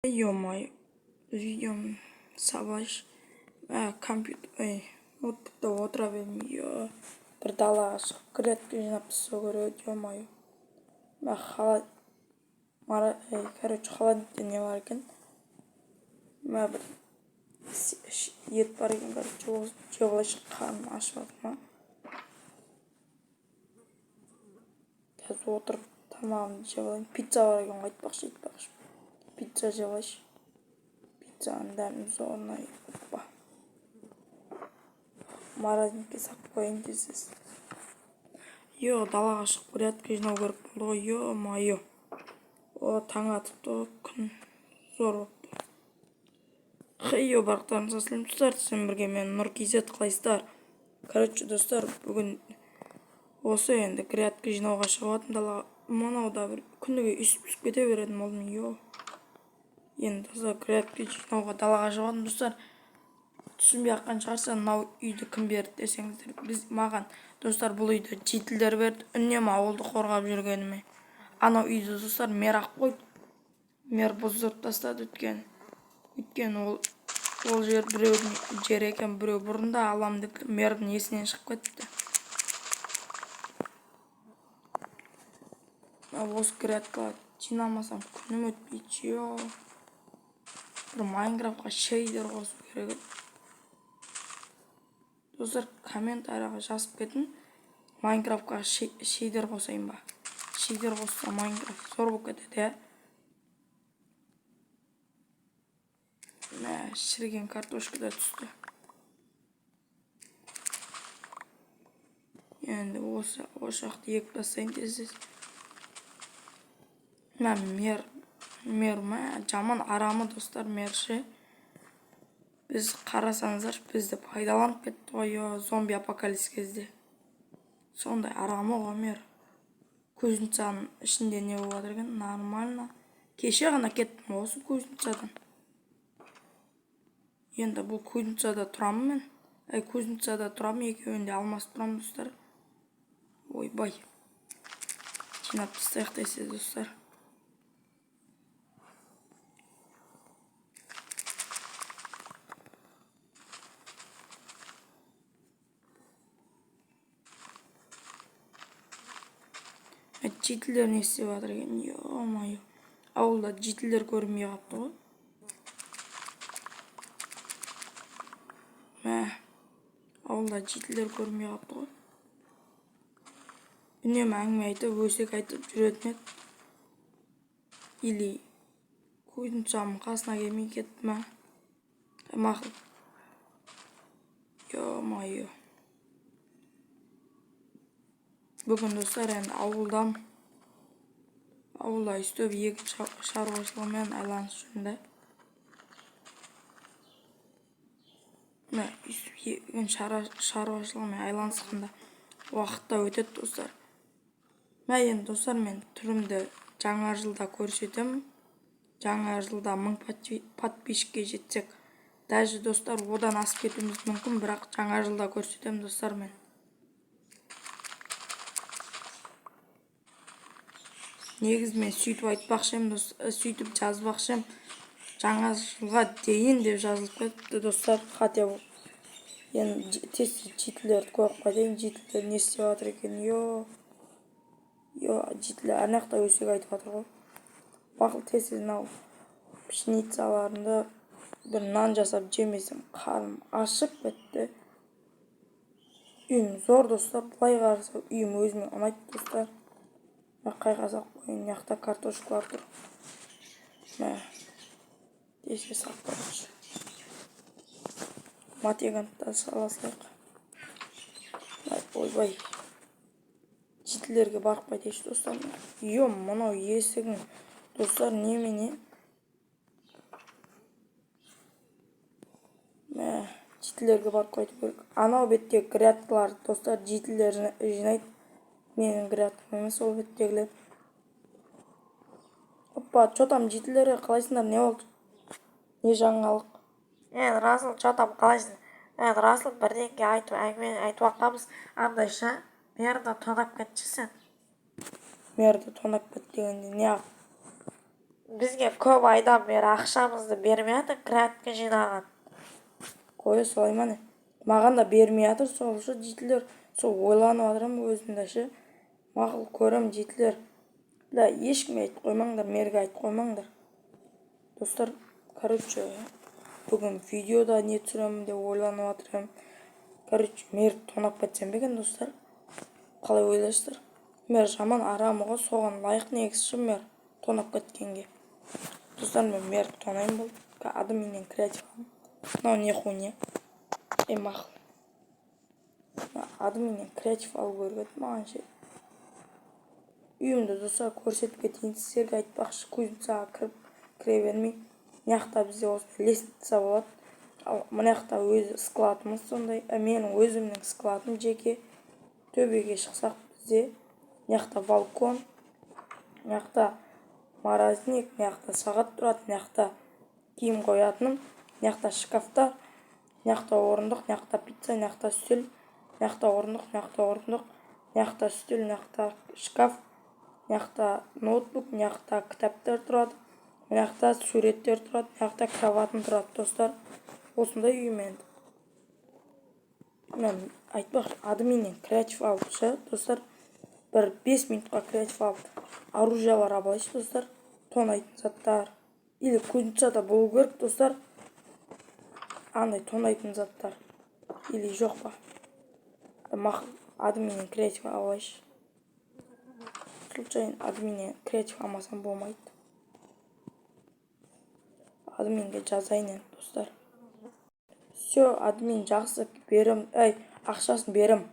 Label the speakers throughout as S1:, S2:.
S1: Ё-моё, видеом сабаж компьютер ноутбукта отыра бермей бір далаға шығып грядка жинап тастау керек. Ё-моё, холодильникте не бар екен, бір ет бар екен, жеп алайыншы, қарным ашып жатыр. Қазір отырып тамағымды жеп алайын. Пицца бар екен, айтпақшы. Пицца жеп алайыншы. Пиццаның дәмі зорына опа. Морозилкаға салып қояйын десіз. Далаға шығып грядка жинау керек болды ғой. Ё-моё. Таң атыпты, күн зор болыпты. Барлықтарыңызға сәлем достар, сіздермен бірге мен Нұр-KZ, қалайсыздар? Достар, бүгін осы енді грядка жинауға шығып далаға. Мынауда бір күніге үсіп кете беретін болдым. Енді таза грядка жинауға далаға шығып достар. Түсінбей аққан шығарса, мынау үйді кім берді десеңіздер, маған достар бұл үйді жетілдер берді. Үнемі ауылды қорғап жүргеніме. Анау үйді достар мер ақ қойды. Мер бұздырып тастады өйткені ол жер біреудің жері екен, біреу бұрында алам деп мердің есінен шығып кетті. Осы грядкаға жинамасам күнім өтпейді. Бір Майнкрафтқа шейдер қосу керек. Достар, комментарияға жазып кетін, Майнкрафтқа шейдер қосайын ба? Шейдер қосса Майнкрафт зор болып кетеді. Шіріген картошка да түсті. Енді осы ошақты егіп тастайын десіз. Мер жаман арамы достар, мерші. Біз қарасаңыздар, бізді пайдаланып кетті ғой, зомби апокалипсис кезде. Сондай арамы ғой мер. Көзінцаның ішінде не болып жатыр екен, нормально. Кеше ғана кеттім осы көзінцадан. Енді бұл көзінцада тұрамын мен. Көзінцада тұрамын, екеуінде алмасып тұрамын достар. Ойбай. Жинап тастайық десіз достар. Жетілдер не істеп жатыр екен, ё-моё. Ауылда жетілдер көрінбей қалыпты ғой. Ауылда жетілдер көрінбей қалыпты ғой. Үнемі әңгіме айтып, өсек айтып жүретін еді. Или көзінцамның қасына келмей кетті ма? Мақұл. Ё-моё. Бүгін достар енді ауылда үстіп егін шаруашылығымен айланысып жүрмін. Үстіп егін шаруашылығымен айланысқанда уақытта өтеді достар. Енді достар, мен түрімді жаңа жылда көрсетем. Жаңа жылда 1000 подписчикке жетсек, даже достар одан асып кетуіміз мүмкін, бірақ жаңа жылда көрсетем достар мен. Негізі мен сөйтіп айтпақшым, сөйтіп жазбақшым. Жаңа жылға дейін деп жазылып кетті достар, қате болып. Енді тез жетілерді көріп қайтайын, жетілер не істеп жатыр екен, жетілер анақта өсек айтып жатыр ғой. Мақұл, тез мынау пшеницаларында бір нан жасап жемесем, қарным ашып кетті. Үйім зор достар, былай қараса үйім өзіме ұнайды достар. Қайғаса қойын, яқта картошкалар тұр. Десе салып қойыншы. Матеганты сала салайық. Ойбай. Жетілерге барып қайтайыншы достар. Мынау есігің достар, немене? Жетілерге барып қайту керек. Анау бетте грядкалар достар, жетілер жинайды. Менің грядкам емес ол беттегілер. Опа, чотам жетілері қалайсыңдар, не болды? Не жаңалық?
S2: Расыл, чотам қалайсың? Расыл, бірдеңке айтып аққамыз. Андайша, мерді тонап кетшісің.
S1: Мерді тонап кет дегенде не ақ?
S2: Bizge көп aydan beri ақшамызды бермей жатыр грядка жинаған.
S1: Қоя солай ма не? Маған да бермей жатыр сол шы дейтілер. Сол ойланып жатырмын өзімде шы. Мақұл көрем дейтілер. Да ешкімге айтып қоймаңдар, мерге айтып қоймаңдар. Достар, короче, бүгін видеода не түсіремін деп ойланып жатырмын. Короче, мерді тонап кетсем бе екен, достар? Қалай ойлайсыздар? Мер жаман арамыға соған лайық негізші мер тонап кеткенге. Достар, мен мерді тонайын болды. Адымменен креатив алым. Мынау не хуйня? Мақұл. Адымменен креатив алу керек еді маған ше. Үйімді достар көрсетіп кетейін, сіздерге айтпақшы, кузницаға кіре бермей. Мына бізде осы лестница болады. Ал мына өзі складымыз сондай. Менің өзімнің складым жеке. Төбеге шықсақ бізде мына балкон, мына морозник, мына сағат тұрады, мына киім қоятыным, мына шкафтар, мына орындық, мына пицца, мына үстел, мына орындық, мына орындық, мына үстел, мына шкаф, мына ноутбук, мына кітаптар тұрады, мына суреттер тұрады, мына кроватым тұрады, достар. Осындай үйім енді. Мен айтпақшы, адымменен креатив алып шы, достар. Бір 5 минутқа креатив алып, оружиялар алайыншы, достар. Тонайтын заттар. Или кузницада болу керек, достар. Андай тонайтын заттар. Или жоқ па? Мақұл, адымменен креатив алайыншы. Случайно адымменен креатив алмасам болмайды. Адымменге жазайын енді, достар. Все, админ жақсы берім. Ақшасын берім.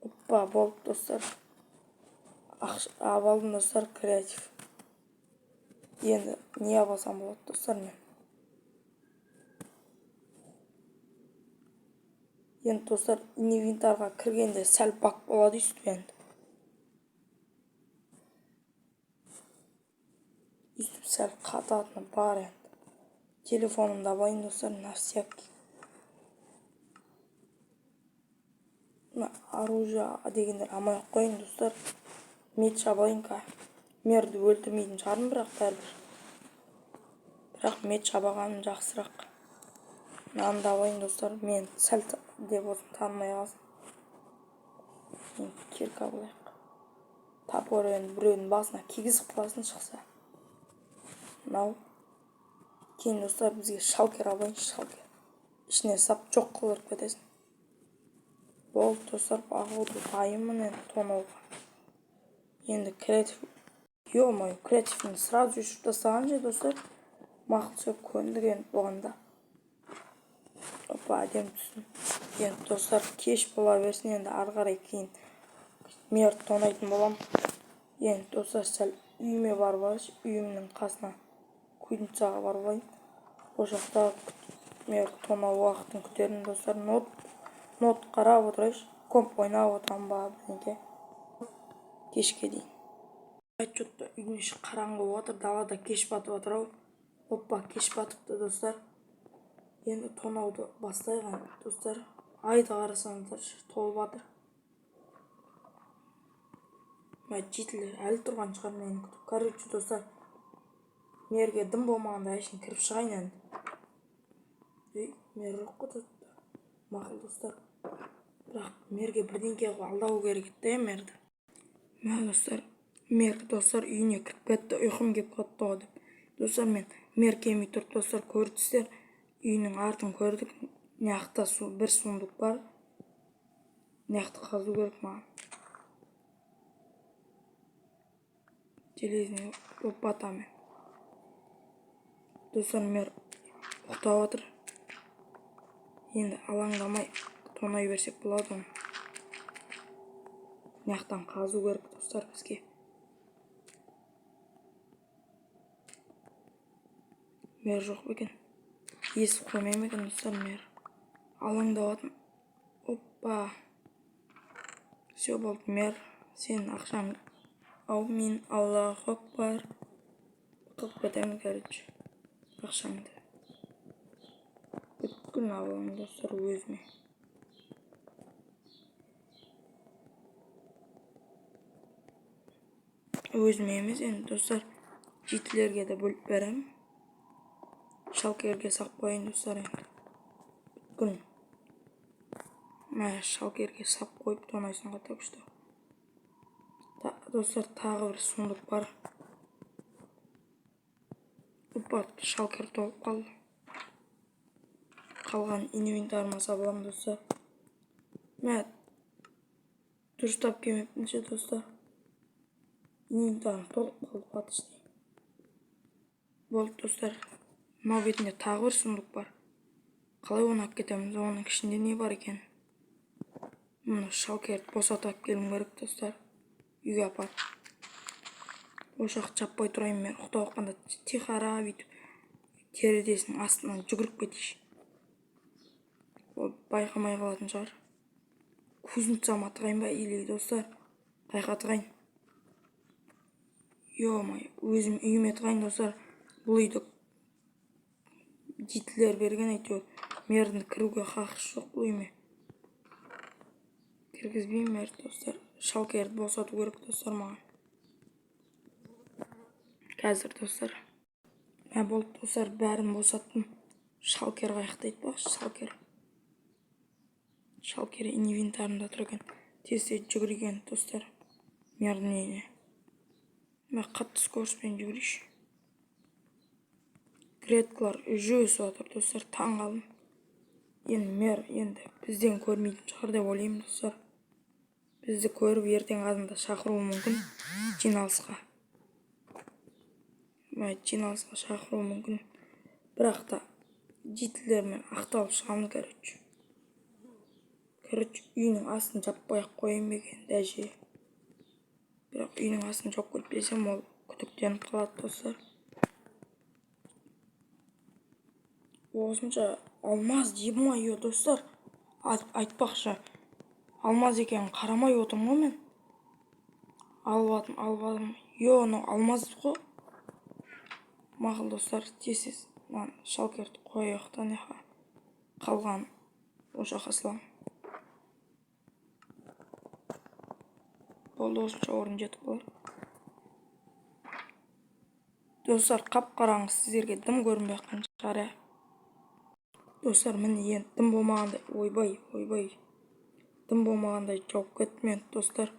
S1: Оппа, болды, достар. Абалдым, достар, креатив. Енді не абалсам болады, достар, мен. Енді, достар, инвентарға кіргенде сәл бак болады үстіп енді. Үстіп сәл қататыны бар енді. Телефонымда алайын, достар, на всякий. Оружие дегендер амай қойын, достар. Меч абайын қа. Мерді өлтірмейтін шығармын, бірақ бәрібір. Бірақ меч абағаным жақсырақ. Мынаны алайын, достар. Мен сәл деп осын танымай қалсын. Мен кирка болайық. Топор енді біреудің басына кигізіп қаласын шықса. Мынау. Кейін, достар, бізге шалкер алайын, шалкер. Ішіне сап жоқ қылырып кетесің. Болды, достар, бағуды дайынмын енді тонауға. Енді креатив. Ё-моё, креативін сразу үшіп тастаған же, достар. Мақұл сөп көндік енді болғанда. Опа, әдем түстім. Енді, достар, кеш бола берсін, енді арғарай кейін мерді тонайтын болам. Енді, достар, сәл үйіме барып алайыншы. Үйімнің қасына кузницаға барып алайын. Ол жақта мерді тонау уақытын күтерін, достар. Нот қарап отырайыншы. Комп ойнап отырам ба бірдеңке. Кешке дейін. Отчетта үйдің іші қараңғы болып жатыр, далада кеш батып жатыр ау. Оппа, кеш батыпты, достар. Енді тонауды бастайған, достар. Айды қарасаңыздар, толып жатыр. Жетілер әлі тұрған шығар мені күтіп. Короче, достар, мерге дым болмағанда әшін кіріп шығайын енді. Мер жоқ қой, мақұл, достар. Бірақ мерге бірдеңке алдау керек еді, мерді. Достар, мер, достар, үйіне кіріп кетті, ұйқым кеп қатты ғой деп. Достар, мен мер келмей тұрып, достар, көрдіңіздер. Үйінің артын көрдік. Мына бір сундук бар. Мына қазу керек маған. Железный лопатамен. Достар, мер ұқтап жатыр. Енді алаңдамай тонай берсек болады оны. Мына қазу керек, достар, бізге. Мер жоқ екен. Есіп қоймайым екен, достар, мер. Алаңдап жатырмын. Оппа. Все болды, мер. Сенің ақшаң. Аумин, Аллах акбар. Қылып кетемін, короче. Ақшаңды. Бүткіл алам, достар, өзіме. Өзіме емес енді, достар. жетілерге де бөліп берем. Шалкерге сап қойын достар енді. Бүткін. Мә шалкерге сап қойып тонайсың қата күшті. Достар тағы бір сундық бар. Опа, шалкер толып қалды. Қалған инвентарыма сабылам достар. Мә дұрыстап келмеппінші достар. Инвентарым толып қалды батышты. Болды достар. Мынау бетінде тағы бір сундық бар. Қалай оны алып кетеміз? Оның ішінде не бар екен? Мұны шалкерді босатып келім керек достар. Үйге апар. Ошақ жаппай тұрайын мен. Ұқтап оққанда тихара бүйтіп терезесінің астынан жүгіріп кетейші. Ол байқамай қалатын шығар. Кузницама тығайын ба или достар? Қайқа тығайын. Йо-май, өзім үйіме тығайын достар. Бұл үйді жетілер берген әйтеуір. Мердің кіруге хақысы жоқ бұл үйіме. Кіргізбеймін мер достар. Шалкерді босату керек достар маған. Қазір достар. Болды достар, бәрін босаттым. Шалкер қайықтайды бақшы, шалкер. Шалкер инвентарында тұр екен. Тезде жүгірген достар. Мердің үйіне. Мен қатты скороспен жүгірейші. Греткалар жүйесі отыр достар, таң қалдым. Енді мер енді бізден көрмейтін шығар деп ойлаймын достар. Бізді көріп ертең азында шақыруы мүмкін жиналысқа. Жиналысқа шақыруы мүмкін. Бірақ та жетілермен ақталып шығамыз короче. Үйінің астын жаппай қойын бекен дәже. Бірақ үйінің астын жоқ кетпесем ол күдіктеніп қалады достар. Осынша алмаз деймін ма, ё достар. Айтпақшы. Алмаз екен қарамай отырмын ғой мен. Албадым. Йо, алмаз ғой. Мақыл достар, тез шалкерді қойықтан еха. Қалған ошақ асылам. Болды осынша орын жетіп қалар. Достар, қап-қараңғы сіздерге дым көрінбей жатқан шығар. Достар, міне енді дым болмағандай, ойбай. Дым болмағандай жауып кеттім енді достар.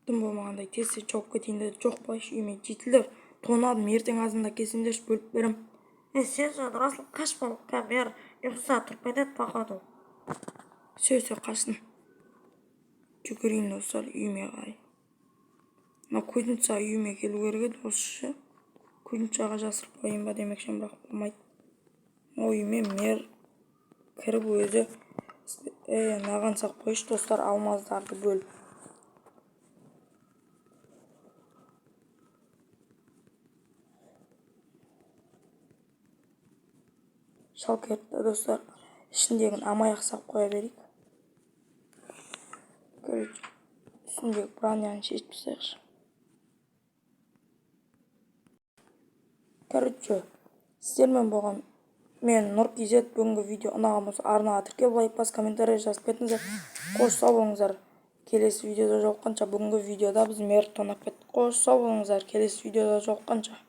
S1: Дым болмағандай тезде жауып кетейін де жоқ байшы үйме жетілер. Тонадым, ертең азында келсеңдерші бөліп берем.
S2: Сен жаңа Расыл қаш болып кәмер ұйқыса тұрпайды походу.
S1: Сөйсе қашсын. Жүгірейін достар үйме қарай. Мына кузница үйме келу керек еді осы. Кузницаға жасырып қойын ба демекшен, бірақ болмайды. Үйме мер кіріп өзі наған сақ қойшы достар, алмаздарды бөліп. Шалкерді достар ішіндегін амаяқ сап қоя берейік. Үстіндегі броняны шешіп тастайықшы. Короче, сіздермен болған мен Нұр.kz. Бүгінгі видео ұнаған болса арнаға тіркел, лайк бас, комментарий жазып кетіңіздер. Қош сау болыңыздар. Келесі видеода жолыққанша, бүгінгі видеода біз мерді тонап кеттік. Қош сау болыңыздар. Келесі видеода жолыққанша.